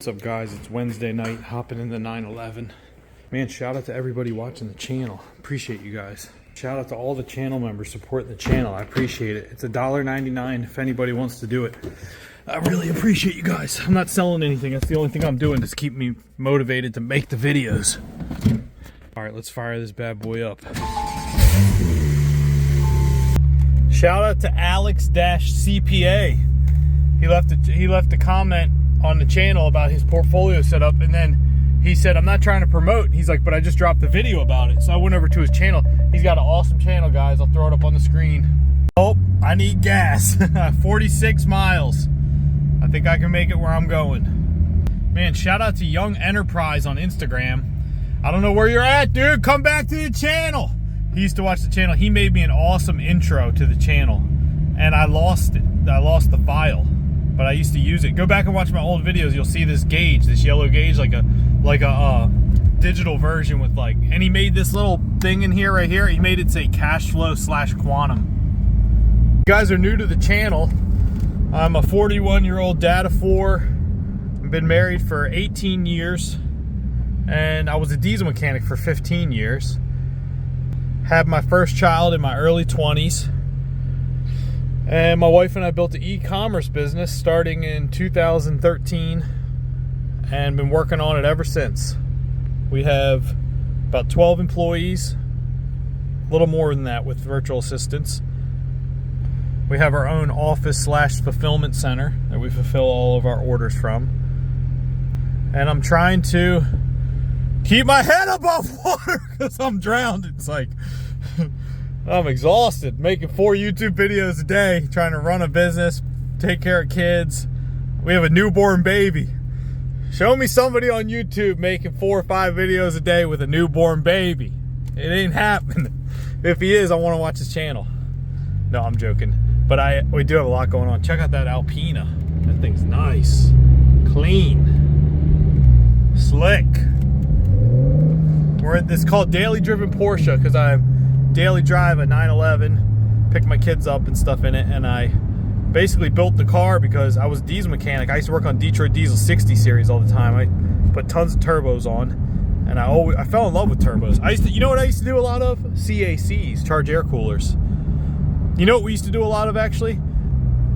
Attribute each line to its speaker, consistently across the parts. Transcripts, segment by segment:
Speaker 1: What's up, guys? It's Wednesday night, hopping in the 911. Man, shout out to everybody watching the channel. Appreciate you guys. Shout out to all the channel members supporting the channel. I appreciate it. It's $1.99 if anybody wants to do it. I really appreciate you guys. I'm not selling anything. That's the only thing I'm doing to keep me motivated to make the videos. All right, let's fire this bad boy up. Shout out to Alex-CPA. He left a comment on the channel about his portfolio setup, and then he said, I'm not trying to promote. He's like, but I just dropped the video about it. So I went over to his channel. He's got an awesome channel, guys. I'll throw it up on the screen. Oh, I need gas. 46 miles. I think I can make it where I'm going. Man, shout out to Young Enterprise on Instagram. I don't know where you're at, dude. Come back to the channel. He used to watch the channel. He made me an awesome intro to the channel, and I lost it. I lost the file, but I used to use it. Go back and watch my old videos. You'll see this gauge, this yellow gauge, like a digital version with and he made this little thing in here, right here. He made it say cash flow / quantum. If you guys are new to the channel, I'm a 41-year-old dad of 4. I've been married for 18 years, and I was a diesel mechanic for 15 years. Had my first child in my early 20s. And my wife and I built an e-commerce business starting in 2013 and been working on it ever since. We have about 12 employees, a little more than that with virtual assistants. We have our own office / fulfillment center that we fulfill all of our orders from. And I'm trying to keep my head above water because I'm drowned. It's like I'm exhausted making 4 YouTube videos a day, trying to run a business, take care of kids. We have a newborn baby. Show me somebody on YouTube making 4 or 5 videos a day with a newborn baby. It ain't happening. If he is, I want to watch his channel. No, I'm joking. But we do have a lot going on. Check out that Alpina. That thing's nice. Clean. Slick. It's called Daily Driven Porsche because I daily drive a 911, pick my kids up and stuff in it, and I basically built the car because I was a diesel mechanic. I used to work on Detroit Diesel 60 series all the time. I put tons of turbos on, and I fell in love with turbos. You know what I used to do a lot of? CACs, charge air coolers. You know what we used to do a lot of, actually?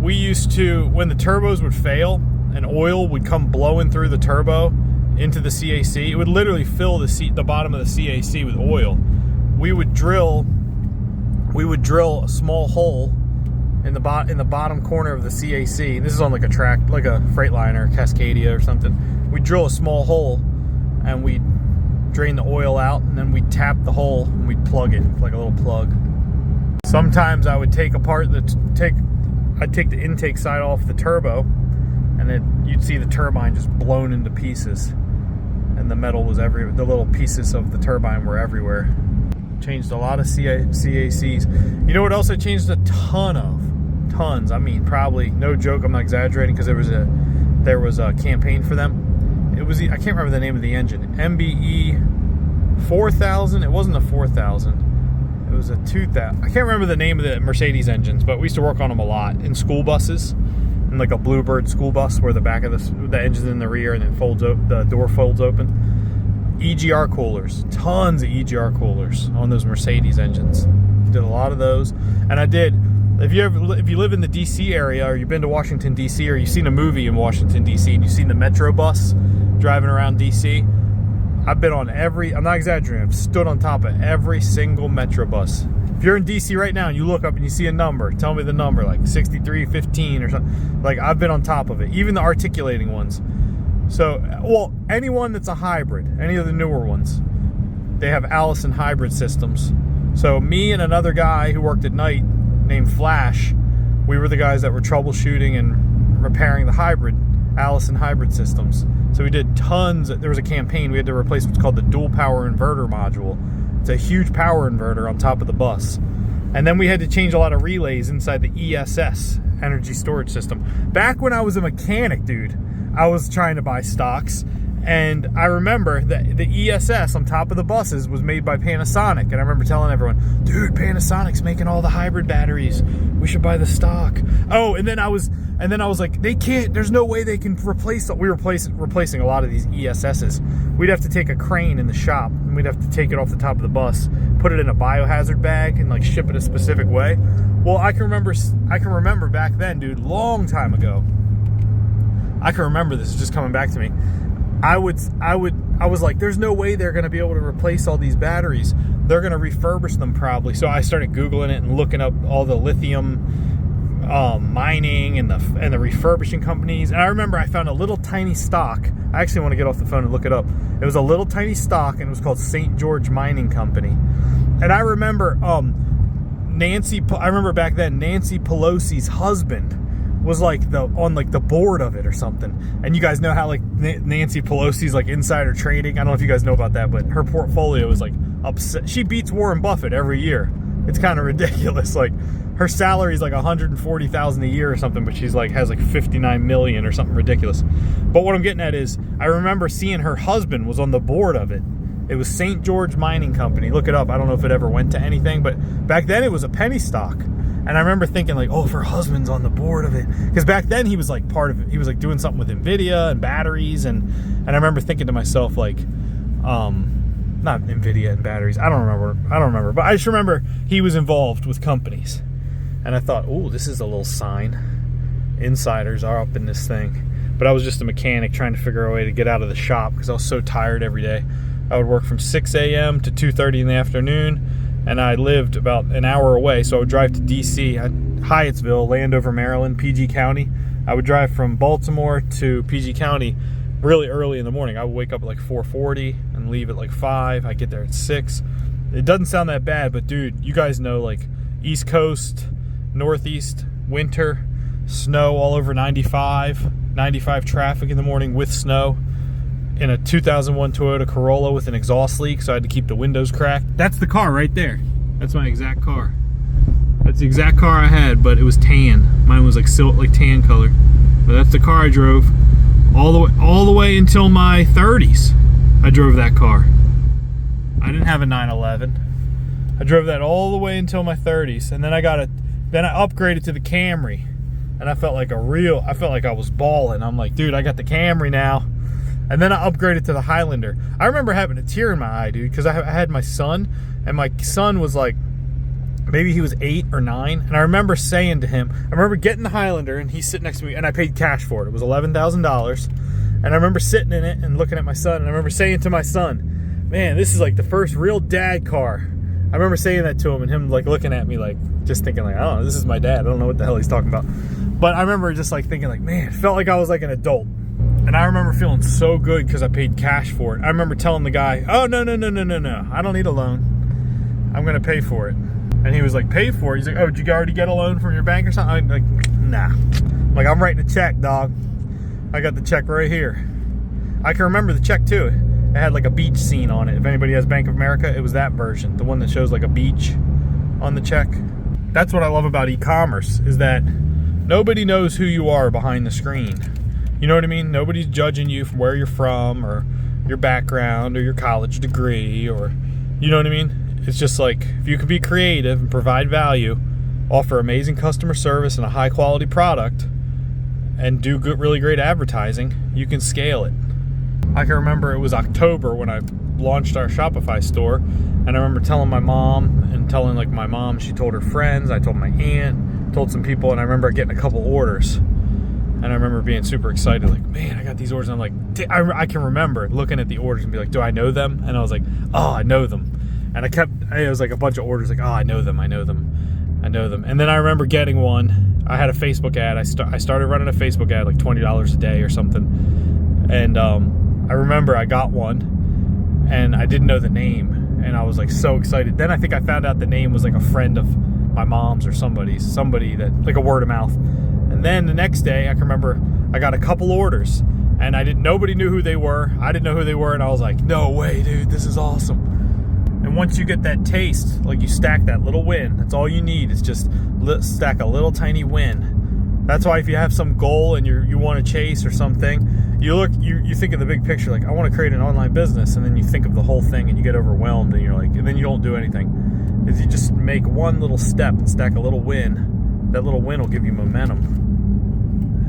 Speaker 1: We used to, when the turbos would fail and oil would come blowing through the turbo into the CAC, it would literally fill the bottom of the CAC with oil. We would drill a small hole in the bottom corner of the CAC. This is on like a track, like a Freightliner, Cascadia or something. We'd drill a small hole and we'd drain the oil out, and then we'd tap the hole and we'd plug it like a little plug. Sometimes I would take I'd take the intake side off the turbo, and then you'd see the turbine just blown into pieces, and the metal was everywhere. The little pieces of the turbine were everywhere. Changed a lot of CACs. You know what else I changed a ton of? Tons. I mean, probably, no joke, I'm not exaggerating, because there was a campaign for them. It was, I can't remember the name of the engine. MBE 4000. It wasn't a 4000. It was a 2000. I can't remember the name of the Mercedes engines, but we used to work on them a lot in school buses, in like a Bluebird school bus where the back of the engine's in the rear and it the door folds open. EGR coolers, tons of EGR coolers on those Mercedes engines. Did a lot of those, and I did. If you live in the DC area, or you've been to Washington DC, or you've seen a movie in Washington DC, and you've seen the Metro bus driving around DC, I've been on I'm not exaggerating, I've stood on top of every single Metro bus. If you're in DC right now and you look up and you see a number, tell me the number, like 6315 or something. Like, I've been on top of it, even the articulating ones. So, well, anyone that's a hybrid, any of the newer ones, they have Allison hybrid systems. So me and another guy who worked at night named Flash, we were the guys that were troubleshooting and repairing the Allison hybrid systems. So we did tons. There was a campaign. We had to replace what's called the dual power inverter module. It's a huge power inverter on top of the bus. And then we had to change a lot of relays inside the ESS, energy storage system. Back when I was a mechanic, dude, I was trying to buy stocks, And I remember that the ESS on top of the buses was made by Panasonic. And I remember telling everyone, dude, Panasonic's making all the hybrid batteries. We should buy the stock. Oh, and then I was like, they can't, there's no way they can replace, we were replacing a lot of these ESSs. We'd have to take a crane in the shop and we'd have to take it off the top of the bus, put it in a biohazard bag and like ship it a specific way. Well, I can remember back then, dude, long time ago. I can remember this, it's just coming back to me. I was like, there's no way they're going to be able to replace all these batteries. They're going to refurbish them probably. So I started Googling it and looking up all the lithium mining and the refurbishing companies. And I remember I found a little tiny stock. I actually want to get off the phone and look it up. It was a little tiny stock and it was called St. George Mining Company. And I remember I remember back then Nancy Pelosi's husband was like on the board of it or something. And you guys know how like Nancy Pelosi's like insider trading. I don't know if you guys know about that, but her portfolio is like upset. She beats Warren Buffett every year. It's kind of ridiculous. Like her salary is like $140,000 a year or something, but she's like has like 59 million or something ridiculous. But what I'm getting at is I remember seeing her husband was on the board of it. It was St. George Mining Company. Look it up. I don't know if it ever went to anything, but back then it was a penny stock. And I remember thinking like, oh, if her husband's on the board of it. Because back then he was like part of it. He was like doing something with NVIDIA and batteries. And I remember thinking to myself like, not NVIDIA and batteries. I don't remember. But I just remember he was involved with companies. And I thought, oh, this is a little sign. Insiders are up in this thing. But I was just a mechanic trying to figure out a way to get out of the shop because I was so tired every day. I would work from 6 a.m. to 2:30 in the afternoon. And I lived about an hour away, so I would drive to D.C., Hyattsville, Landover, Maryland, PG County. I would drive from Baltimore to PG County really early in the morning. I would wake up at like 4:40 and leave at like 5. I get there at 6. It doesn't sound that bad, but dude, you guys know like East Coast, Northeast, winter, snow all over 95 traffic in the morning with snow. In a 2001 Toyota Corolla with an exhaust leak, so I had to keep the windows cracked. That's the car right there. That's my exact car. That's the exact car I had, but it was tan. Mine was like tan color. But that's the car I drove all the way until my 30s. I drove that car. I didn't have a 911. I drove that all the way until my 30s, and then I upgraded to the Camry, and I felt like I was balling. I'm like, dude, I got the Camry now. And then I upgraded to the Highlander. I remember having a tear in my eye, dude, because I had my son, and my son was like, maybe he was 8 or 9, and I remember saying to him, I remember getting the Highlander, and he's sitting next to me, and I paid cash for it. It was $11,000, and I remember sitting in it and looking at my son, and I remember saying to my son, man, this is like the first real dad car. I remember saying that to him, and him like looking at me like, just thinking like, oh, this is my dad. I don't know what the hell he's talking about. But I remember just like thinking like, man, it felt like I was like an adult. And I remember feeling so good because I paid cash for it. I remember telling the guy, oh, no. I don't need a loan. I'm going to pay for it. And he was like, pay for it? He's like, oh, did you already get a loan from your bank or something? I'm like, nah. Like, I'm writing a check, dog. I got the check right here. I can remember the check, too. It had like a beach scene on it. If anybody has Bank of America, it was that version. The one that shows like a beach on the check. That's what I love about e-commerce, is that nobody knows who you are behind the screen. You know what I mean? Nobody's judging you from where you're from or your background or your college degree, or, you know what I mean? It's just like, if you can be creative and provide value, offer amazing customer service and a high quality product, and do good, really great advertising, you can scale it. I can remember it was October when I launched our Shopify store, and I remember telling my mom, and telling like my mom, she told her friends, I told my aunt, told some people, and I remember getting a couple orders. And I remember being super excited, like, man, I got these orders. And I'm like, I can remember looking at the orders and be like, do I know them? And I was like, oh, I know them. And it was like a bunch of orders, like, oh, I know them. And then I remember getting one. I had a Facebook ad. I started running a Facebook ad, like $20 a day or something. And I remember I got one, and I didn't know the name. And I was like so excited. Then I think I found out the name was like a friend of my mom's or somebody that, like a word of mouth. And then the next day, I can remember I got a couple orders, and nobody knew who they were. I didn't know who they were, and I was like, no way, dude, this is awesome. And once you get that taste, like you stack that little win, that's all you need is just stack a little tiny win. That's why if you have some goal and you want to chase or something, you think of the big picture, like I want to create an online business, and then you think of the whole thing and you get overwhelmed, and you're like, and then you don't do anything. If you just make one little step and stack a little win, that little win will give you momentum.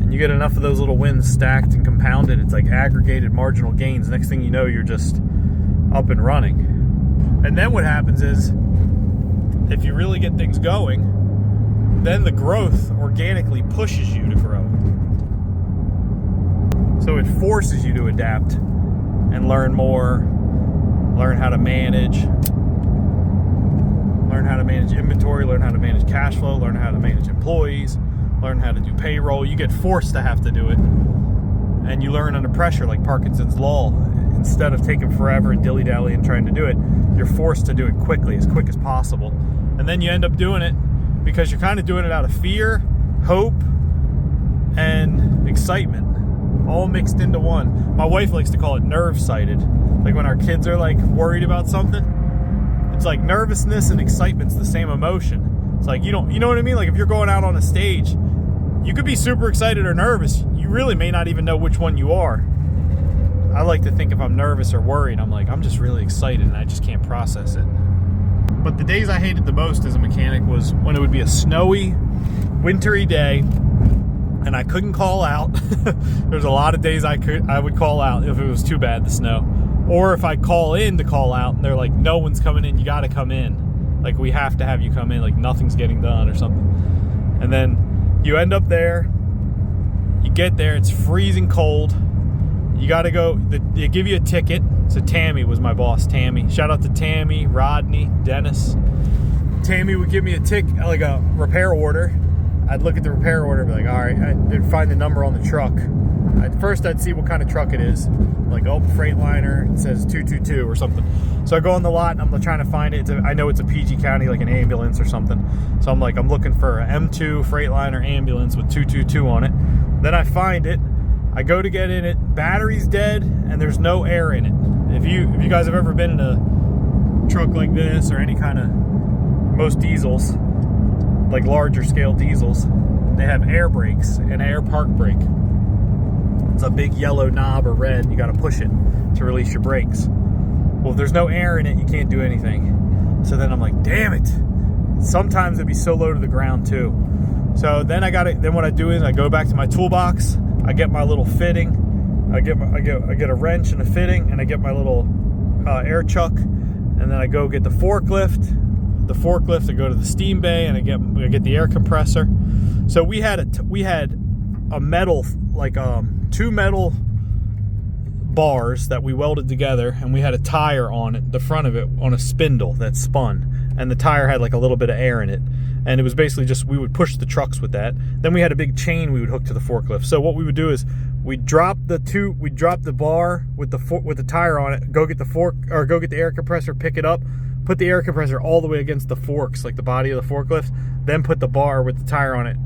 Speaker 1: And you get enough of those little wins stacked and compounded, it's like aggregated marginal gains. Next thing you know, you're just up and running. And then what happens is, if you really get things going, then the growth organically pushes you to grow. So it forces you to adapt and learn more, learn how to manage inventory, learn how to manage cash flow, learn how to manage employees, learn how to do payroll. You get forced to have to do it. And you learn under pressure, like Parkinson's Law. Instead of taking forever and dilly-dally and trying to do it, you're forced to do it quickly, as quick as possible. And then you end up doing it because you're kind of doing it out of fear, hope, and excitement, all mixed into one. My wife likes to call it nerve-sighted. Like when our kids are like worried about something, it's like nervousness and excitement's the same emotion. It's like, you know what I mean? Like if you're going out on a stage, you could be super excited or nervous. You really may not even know which one you are. I like to think if I'm nervous or worried, I'm like, I'm just really excited and I just can't process it. But the days I hated the most as a mechanic was when it would be a snowy, wintry day and I couldn't call out. There's a lot of days I would call out if it was too bad, the snow. Or if I call in to call out and they're like, no one's coming in, you got to come in. Like, we have to have you come in, like nothing's getting done or something. And then you end up there, you get there, it's freezing cold. You got to go, they give you a ticket. So Tammy was my boss, Tammy. Shout out to Tammy, Rodney, Dennis. Tammy would give me a ticket, like a repair order. I'd look at the repair order and be like, all right, I'd find the number on the truck. First, I'd see what kind of truck it is. Like, oh, Freightliner, it says 222 or something. So I go on the lot and I'm trying to find it. I know it's a PG County, like an ambulance or something. So I'm like, I'm looking for an M2 Freightliner ambulance with 222 on it. Then I find it. I go to get in it. Battery's dead and there's no air in it. If you guys have ever been in a truck like this or any kind of, most diesels, like larger scale diesels, they have air brakes and air park brake. It's a big yellow knob or red. You got to push it to release your brakes. Well, if there's no air in it, you can't do anything. So then I'm like, damn it. Sometimes it'd be so low to the ground too. So then then what I do is I go back to my toolbox. I get my little fitting. I get a wrench and a fitting, and I get my little air chuck, and then I go get the forklift. I go to the steam bay, and I get the air compressor. So we had a metal, like two metal bars that we welded together, and we had a tire on it, the front of it, on a spindle that spun, and the tire had like a little bit of air in it, and it was basically just, we would push the trucks with that. Then we had a big chain we would hook to the forklift. So what we would do is we'd drop the bar with the tire on it, go get the air compressor, pick it up, put the air compressor all the way against the forks, like the body of the forklift, then put the bar with the tire on it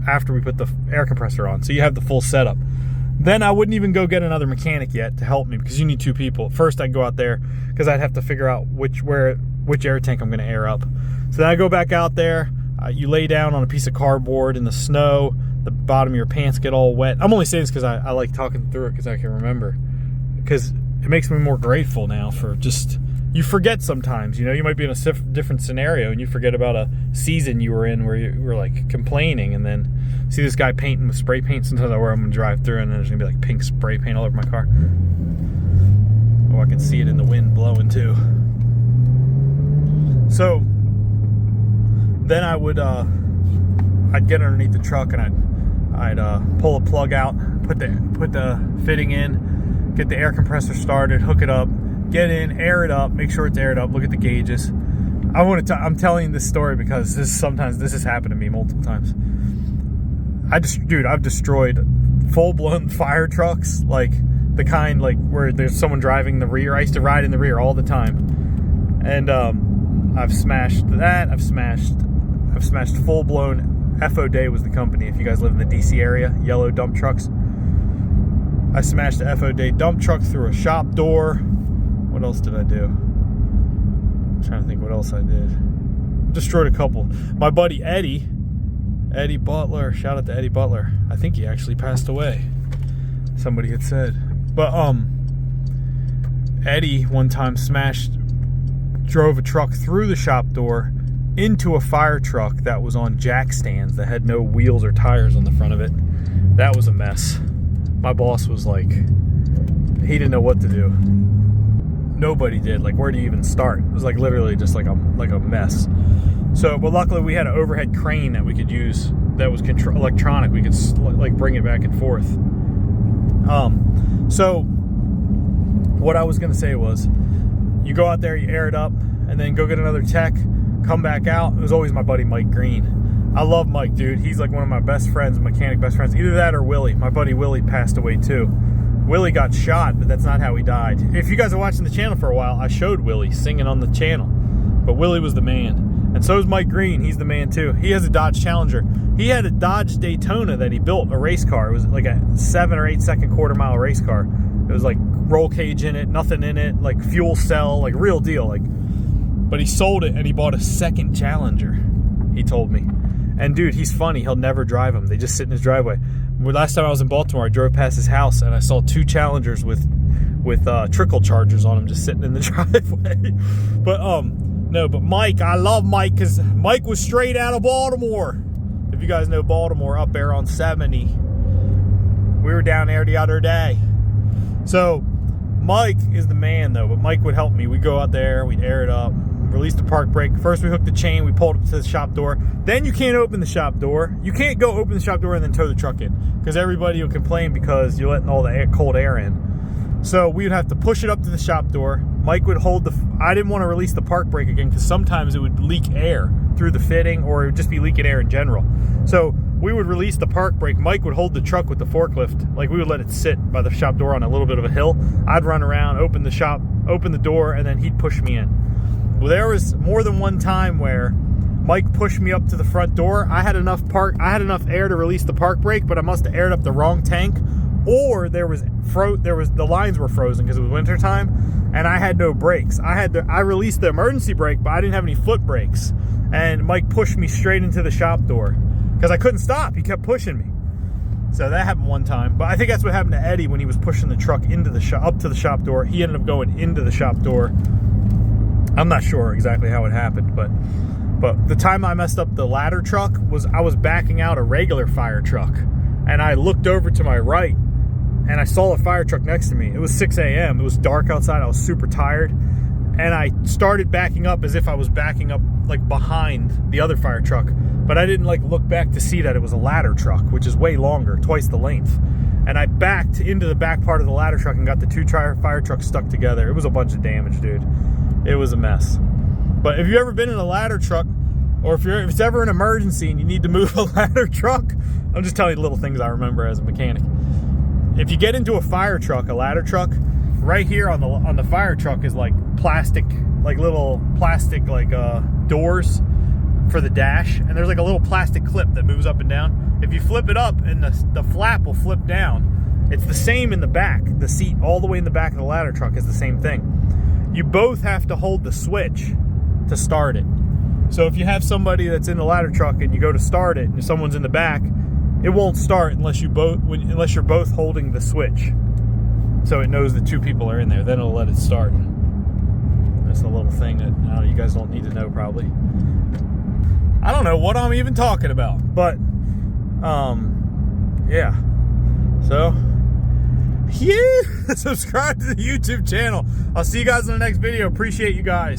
Speaker 1: after we put the air compressor on. So you have the full setup. Then I wouldn't even go get another mechanic yet to help me, because you need two people. First I'd go out there because I'd have to figure out which air tank I'm going to air up. So then I go back out there. You lay down on a piece of cardboard in the snow. The bottom of your pants get all wet. I'm only saying this because I like talking through it because I can remember. Because it makes me more grateful now for just... You forget sometimes, you might be in a different scenario and you forget about a season you were in where you were like complaining, and then see this guy painting with spray paint. Sometimes I wear them and drive through and then there's gonna be like pink spray paint all over my car. Oh, I can see it in the wind blowing too. So then I'd get underneath the truck and I'd pull a plug out, put the fitting in, get the air compressor started, hook it up, get in, air it up, make sure it's aired up, look at the gauges. I'm telling you this story because this has happened to me multiple times. I've destroyed full-blown fire trucks, like the kind like where there's someone driving the rear. I used to ride in the rear all the time. And I've smashed that. I've smashed full-blown, FO Day was the company, if you guys live in the DC area, yellow dump trucks. I smashed the FO Day dump truck through a shop door. What else did I do? I'm trying to think what else I did. Destroyed a couple. My buddy Eddie Butler, shout out to Eddie Butler. I think he actually passed away. somebody had said. But Eddie one time drove a truck through the shop door into a fire truck that was on jack stands that had no wheels or tires on the front of it. That was a mess. My boss was like, he didn't know what to do. Nobody did. Like, where do you even start? It was like literally just like a mess. So, but luckily we had an overhead crane that we could use that was electronic. We could like bring it back and forth. So what I was gonna say was, you go out there, you air it up, and then go get another tech, come back out. It was always my buddy Mike Green. I love Mike, dude. He's like one of my best friends, mechanic best friends. Either that or Willie. My buddy Willie passed away too. Willie got shot, but that's not how he died. If you guys are watching the channel for a while, I showed Willie singing on the channel. But Willie was the man. And so is Mike Green. He's the man too. He has a Dodge Challenger. He had a Dodge Daytona that he built, a race car. It was like a 7 or 8 second quarter-mile race car. It was like roll cage in it, nothing in it, like fuel cell, like real deal. Like, but he sold it and he bought a second Challenger, he told me. And dude, he's funny. He'll never drive them. They just sit in his driveway. Last time I was in Baltimore, I drove past his house and I saw 2 Challengers with trickle chargers on them just sitting in the driveway. But no, but Mike, I love Mike because Mike was straight out of Baltimore. If you guys know Baltimore, up there on 70. We were down there the other day. So Mike is the man though, but Mike would help me. We'd go out there, we'd air it up, release the park brake. First we hooked the chain, we pulled it to the shop door. Then you can't open the shop door. You can't go open the shop door and then tow the truck in because everybody will complain because you're letting all the cold air in. So we would have to push it up to the shop door. Mike would hold I didn't want to release the park brake again because sometimes it would leak air through the fitting or it would just be leaking air in general. So we would release the park brake. Mike would hold the truck with the forklift. Like we would let it sit by the shop door on a little bit of a hill. I'd run around, open the door, and then he'd push me in. Well, there was more than one time where Mike pushed me up to the front door. I had enough air to release the park brake, but I must have aired up the wrong tank, or the lines were frozen because it was winter time, and I had no brakes. I released the emergency brake, but I didn't have any foot brakes, and Mike pushed me straight into the shop door because I couldn't stop. He kept pushing me. So that happened one time, but I think that's what happened to Eddie when he was pushing the truck into the up to the shop door. He ended up going into the shop door. I'm not sure exactly how it happened, but the time I messed up the ladder truck was I was backing out a regular fire truck, and I looked over to my right, and I saw a fire truck next to me. It was 6 a.m. It was dark outside. I was super tired, and I started backing up as if I was backing up like behind the other fire truck, but I didn't like look back to see that it was a ladder truck, which is way longer, twice the length. And I backed into the back part of the ladder truck and got the 2 fire trucks stuck together. It was a bunch of damage, dude. It was a mess. But if you've ever been in a ladder truck, or if it's ever an emergency and you need to move a ladder truck, I'm just telling you little things I remember as a mechanic. If you get into a fire truck, a ladder truck, right here on the fire truck is like plastic, like little plastic like doors for the dash, and there's like a little plastic clip that moves up and down. If you flip it up and the flap will flip down, it's the same in the back. The seat all the way in the back of the ladder truck is the same thing. You both have to hold the switch to start it. So if you have somebody that's in the ladder truck and you go to start it and someone's in the back, it won't start unless you're both holding the switch. So it knows that 2 people are in there, then it'll let it start. That's a little thing that you guys don't need to know probably. I don't know what I'm even talking about, but yeah. So subscribe to the YouTube channel. I'll see you guys in the next video. Appreciate you guys.